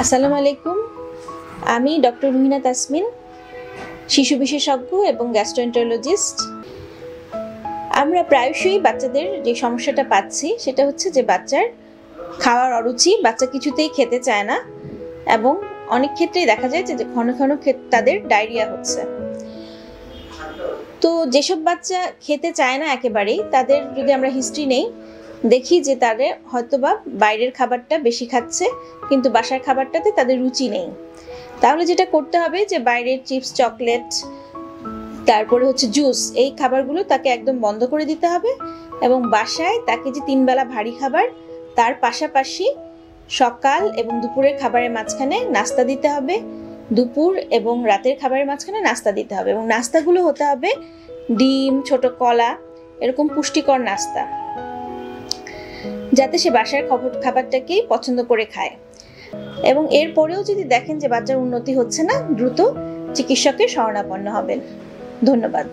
আসসালামু আলাইকুম, আমি ডক্টর রুহিনা তাসমিন, শিশু বিশেষজ্ঞ এবং গ্যাস্ট্রোএন্টারোলজিস্ট। আমরা প্রায়শই বাচ্চাদের যে সমস্যাটা পাচ্ছি সেটা হচ্ছে যে বাচ্চার খাওয়ার অরুচি, বাচ্চা কিছুতেই খেতে চায় না এবং অনেক ক্ষেত্রেই দেখা যায় যে ঘন ঘন তাদের ডায়রিয়া হচ্ছে। তো যেসব বাচ্চা খেতে চায় না একেবারেই, তাদের যদি আমরা হিস্ট্রি নেই, দেখি যে তাদের হয়তোবা বাইরের খাবারটা বেশি খাচ্ছে কিন্তু বাসার খাবারটাতে তাদের রুচি নেই। তাহলে যেটা করতে হবে যে বাইরের চিপস, চকলেট, তারপরে হচ্ছে জুস, এই খাবারগুলো তাকে একদম বন্ধ করে দিতে হবে এবং বাসায় তাকে যে 3 বেলা ভারী খাবার, তার পাশাপাশি সকাল এবং দুপুরের খাবারের মাঝখানে নাস্তা দিতে হবে, দুপুর এবং রাতের খাবারের মাঝখানে নাস্তা দিতে হবে এবং নাস্তাগুলো হতে হবে ডিম, ছোট কলা, এরকম পুষ্টিকর নাস্তা, যাতে সে বাসার খাবারটাকেই পছন্দ করে খায়। এবং এরপরেও যদি দেখেন যে বাচ্চার উন্নতি হচ্ছে না, দ্রুত চিকিৎসকের শরণাপন্ন হবেন। ধন্যবাদ।